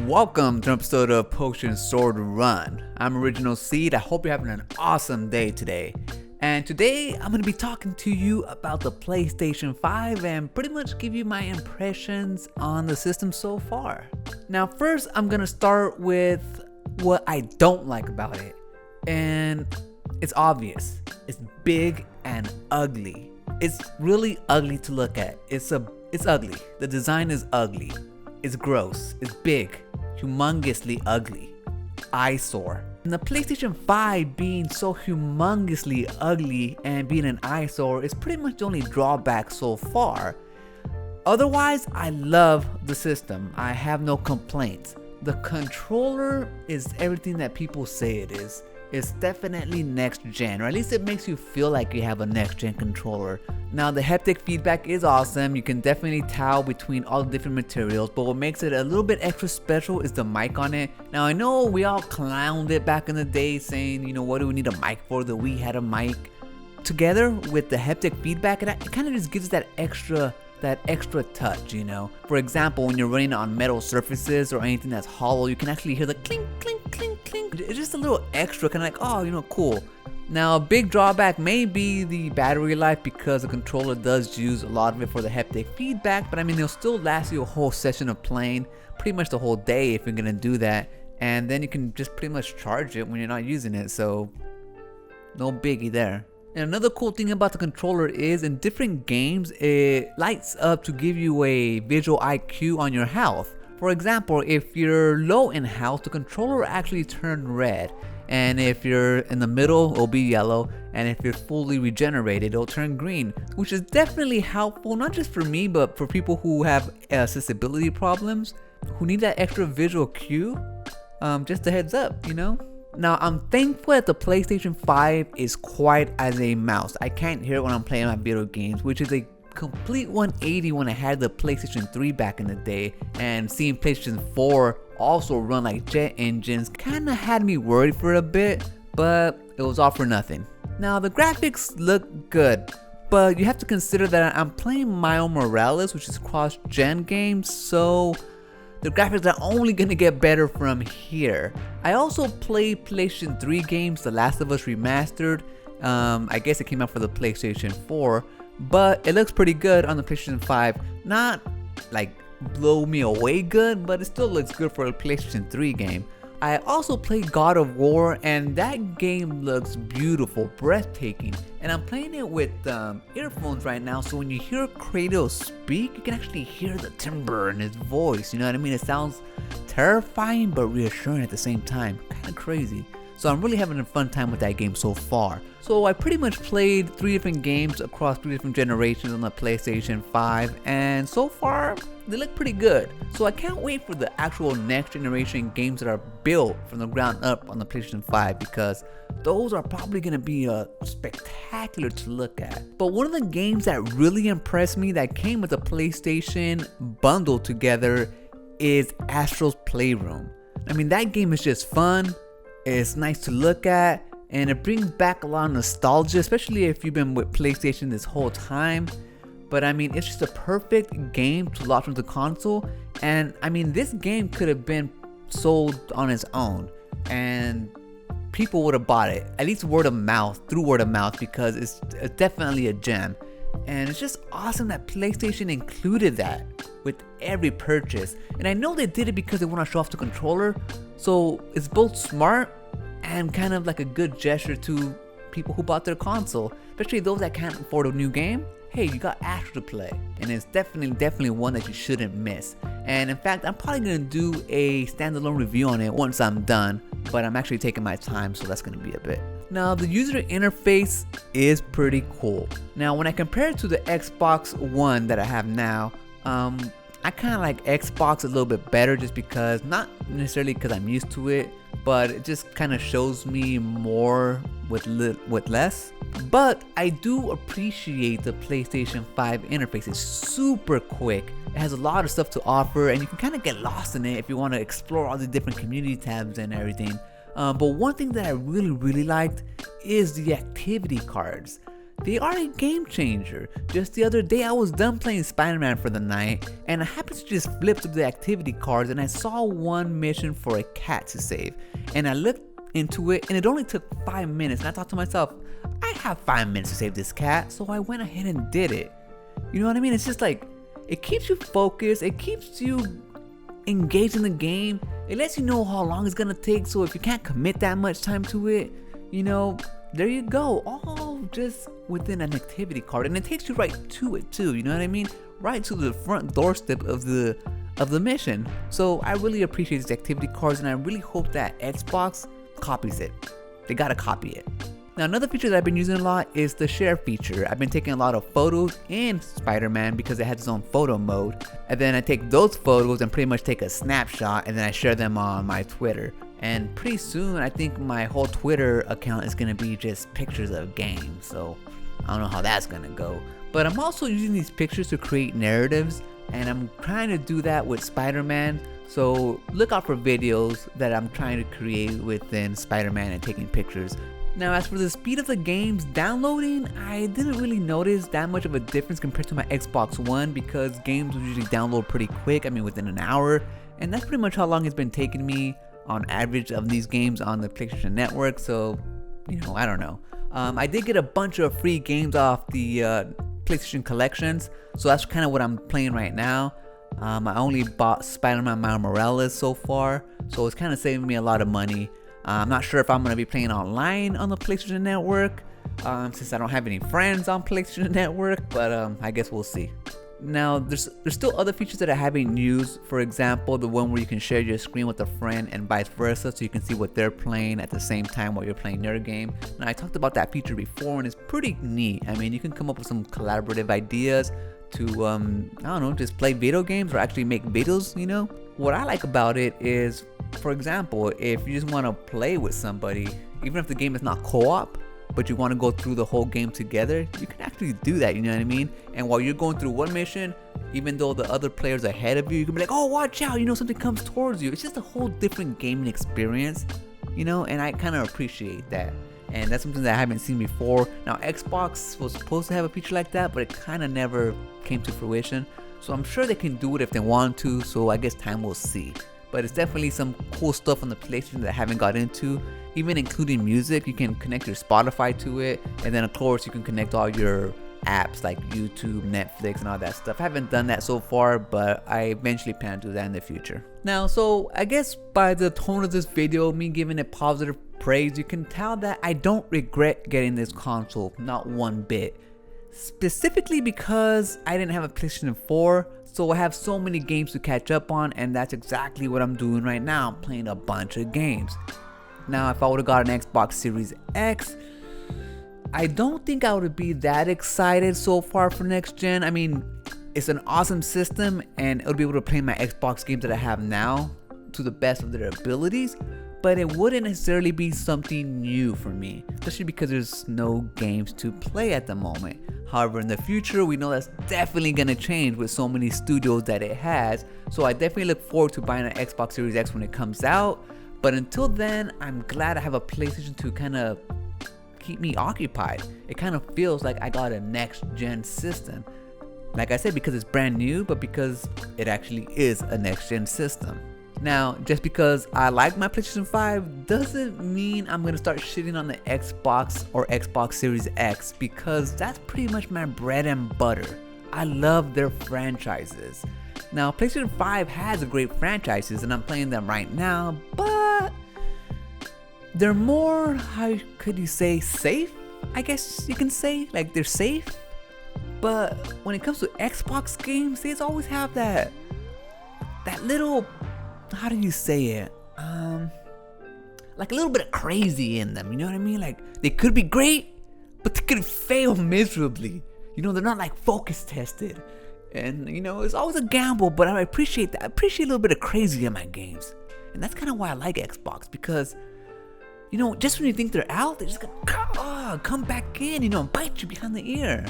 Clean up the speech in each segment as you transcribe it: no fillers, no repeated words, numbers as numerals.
Welcome to an episode of Potion Sword Run. I'm Original Seed. I hope you're having an awesome day today. And today I'm going to be talking to you about the PlayStation 5 and pretty much give you my impressions on the system so far. Now first I'm going to start with what I don't like about it. And it's obvious. It's big and ugly. It's really ugly to look at. It's ugly. The design is ugly. It's gross. It's big. Humongously ugly. Eyesore. And the PlayStation 5 being so humongously ugly and being an eyesore is pretty much the only drawback so far. Otherwise, I love the system. I have no complaints. The controller is everything that people say it is. It's definitely next gen, or at least it makes you feel like you have a next gen controller. Now the haptic feedback is awesome. You can definitely tell between all the different materials, but what makes it a little bit extra special is the mic on it. Now I know we all clowned it back in the day saying, you know, what do we need a mic for? The Wii had a mic. Together with the haptic feedback, it kind of just gives that extra touch, you know. For example, when you're running on metal surfaces or anything that's hollow, you can actually hear the clink, clink, clink, clink. It's just a little extra, kind of like, oh, you know, cool. Now, a big drawback may be the battery life because the controller does use a lot of it for the haptic feedback, but I mean, it'll still last you a whole session of playing, pretty much the whole day if you're gonna do that, and then you can just pretty much charge it when you're not using it, so no biggie there. And another cool thing about the controller is in different games, it lights up to give you a visual IQ on your health. For example, if you're low in health, the controller will actually turn red. And if you're in the middle, it'll be yellow. And if you're fully regenerated, it'll turn green. Which is definitely helpful, not just for me, but for people who have accessibility problems, who need that extra visual cue. Just a heads up, you know? Now, I'm thankful that the PlayStation 5 is quiet as a mouse. I can't hear it when I'm playing my video games, which is a complete 180 when I had the PlayStation 3 back in the day. And seeing PlayStation 4 also run like jet engines kinda had me worried for a bit, but it was all for nothing. Now, the graphics look good, but you have to consider that I'm playing Miles Morales, which is cross-gen game, so the graphics are only gonna get better from here. I also played PlayStation 3 games, The Last of Us Remastered. I guess it came out for the PlayStation 4, but it looks pretty good on the PlayStation 5. Not like blow me away good, but it still looks good for a PlayStation 3 game. I also played God of War, and that game looks beautiful, breathtaking. And I'm playing it with earphones right now, so when you hear Kratos speak, you can actually hear the timbre in his voice, you know what I mean? It sounds terrifying but reassuring at the same time, kind of crazy. So I'm really having a fun time with that game so far. So I pretty much played 3 different games across 3 different generations on the PlayStation 5, and so far they look pretty good. So I can't wait for the actual next generation games that are built from the ground up on the PlayStation 5, because those are probably going to be spectacular to look at. But one of the games that really impressed me that came with the PlayStation bundle together is Astro's Playroom. I mean, that game is just fun. It's nice to look at, and it brings back a lot of nostalgia, especially if you've been with PlayStation this whole time. But I mean, it's just a perfect game to launch with the console. And I mean, this game could have been sold on its own, and people would have bought it, at least through word of mouth, because it's definitely a gem. And it's just awesome that PlayStation included that with every purchase. And I know they did it because they want to show off the controller. So it's both smart and kind of like a good gesture to people who bought their console, especially those that can't afford a new game. Hey, you got Astro to play, and it's definitely one that you shouldn't miss. And in fact, I'm probably gonna do a standalone review on it once I'm done, but I'm actually taking my time, so that's gonna be a bit. Now, the user interface is pretty cool. Now, when I compare it to the Xbox One that I have now, I kind of like Xbox a little bit better, just because, not necessarily because I'm used to it, but it just kind of shows me more with less. But I do appreciate the PlayStation 5 interface. It's super quick. It has a lot of stuff to offer, and you can kind of get lost in it if you want to explore all the different community tabs and everything. But one thing that I really liked is the activity cards. they are a game changer. Just the other day I was done playing Spider-Man for the night, and I happened to just flip through the activity cards and I saw one mission for a cat to save. And I looked into it and it only took 5 minutes, and I thought to myself, I have 5 minutes to save this cat, so I went ahead and did it. You know what I mean? It's just like, it keeps you focused, it keeps you engaged in the game, it lets you know how long it's gonna take, so if you can't commit that much time to it, you know, there you go, all just within an activity card, and it takes you right to it too, you know what I mean? Right to the front doorstep of the mission. So I really appreciate these activity cards, and I really hope that Xbox copies it. They gotta copy it. Now, another feature that I've been using a lot is the share feature. I've been taking a lot of photos in Spider-Man because it has its own photo mode, and then I take those photos and pretty much take a snapshot and then I share them on my Twitter. And pretty soon I think my whole Twitter account is gonna be just pictures of games, so I don't know how that's gonna go. But I'm also using these pictures to create narratives, and I'm trying to do that with Spider-Man, so look out for videos that I'm trying to create within Spider-Man and taking pictures. Now, as for the speed of the games downloading, I didn't really notice that much of a difference compared to my Xbox One, because games usually download pretty quick, I mean within an hour, and that's pretty much how long it's been taking me on average of these games on the PlayStation Network, so, you know, I don't know. I did get a bunch of free games off the PlayStation Collections, so that's kind of what I'm playing right now. I only bought Spider-Man Miles Morales so far, so it's kind of saving me a lot of money. I'm not sure if I'm going to be playing online on the PlayStation Network, since I don't have any friends on PlayStation Network, but I guess we'll see. Now, there's still other features that I haven't used. For example, the one where you can share your screen with a friend and vice versa, so you can see what they're playing at the same time while you're playing your game. Now, I talked about that feature before, and it's pretty neat. I mean, you can come up with some collaborative ideas to, I don't know, just play video games or actually make videos, you know? What I like about it is, for example, if you just want to play with somebody, even if the game is not co-op, but you want to go through the whole game together, you can actually do that, you know what I mean? And while you're going through one mission, even though the other player's ahead of you, you can be like, oh, watch out, you know, something comes towards you. It's just a whole different gaming experience, you know, and I kind of appreciate that. And that's something that I haven't seen before. Now, Xbox was supposed to have a feature like that, but it kind of never came to fruition. So I'm sure they can do it if they want to, so I guess time will see. But it's definitely some cool stuff on the PlayStation that I haven't got into, even including music. You can connect your Spotify to it, and then of course you can connect all your apps like YouTube, Netflix, and all that stuff. I haven't done that so far, but I eventually plan to do that in the future. Now, so I guess by the tone of this video, me giving it positive praise, you can tell that I don't regret getting this console, not one bit. Specifically because I didn't have a PlayStation 4, so I have so many games to catch up on, and that's exactly what I'm doing right now. I'm playing a bunch of games. Now, if I would have got an Xbox Series X, I don't think I would be that excited so far for next gen. I mean, it's an awesome system, and it'll be able to play my Xbox games that I have now to the best of their abilities, but it wouldn't necessarily be something new for me, especially because there's no games to play at the moment. However, in the future, we know that's definitely going to change with so many studios that it has, so I definitely look forward to buying an Xbox Series X when it comes out. But until then, I'm glad I have a PlayStation to kind of keep me occupied. It kind of feels like I got a next gen system. Like I said, because it's brand new, but because it actually is a next gen system. Now, just because I like my PlayStation 5 doesn't mean I'm gonna start shitting on the Xbox or Xbox Series X, because that's pretty much my bread and butter. I love their franchises. Now, PlayStation 5 has a great franchises and I'm playing them right now, but they're more, how could you say, safe? I guess you can say, like, they're safe. But when it comes to Xbox games, they always have that little, how do you say it? Like a little bit of crazy in them, you know what I mean? Like, they could be great, but they could fail miserably. You know, they're not like focus tested. And, you know, it's always a gamble, but I appreciate that. I appreciate a little bit of crazy in my games. And that's kind of why I like Xbox, because, you know, just when you think they're out, they're just gonna come back in, you know, and bite you behind the ear.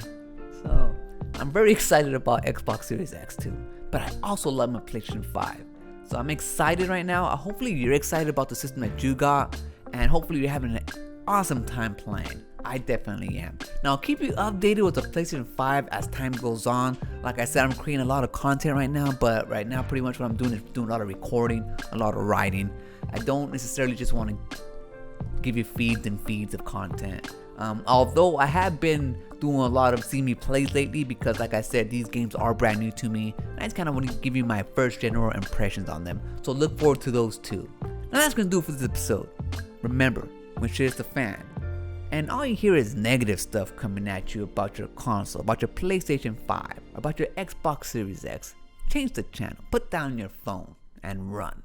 So, I'm very excited about Xbox Series X too. But I also love my PlayStation 5. So I'm excited right now. Hopefully you're excited about the system that you got, and hopefully you're having an awesome time playing. I definitely am. Now I'll keep you updated with the PlayStation 5 as time goes on. Like I said, I'm creating a lot of content right now, but right now pretty much what I'm doing is doing a lot of recording, a lot of writing. I don't necessarily just want to give you feeds and feeds of content. Although I have been doing a lot of see me plays lately, because like I said, these games are brand new to me. I just kind of want to give you my first general impressions on them. So look forward to those too. Now that's gonna do it for this episode. Remember, when shit's the fan, and all you hear is negative stuff coming at you about your console, about your PlayStation 5, about your Xbox Series X, change the channel, put down your phone, and run.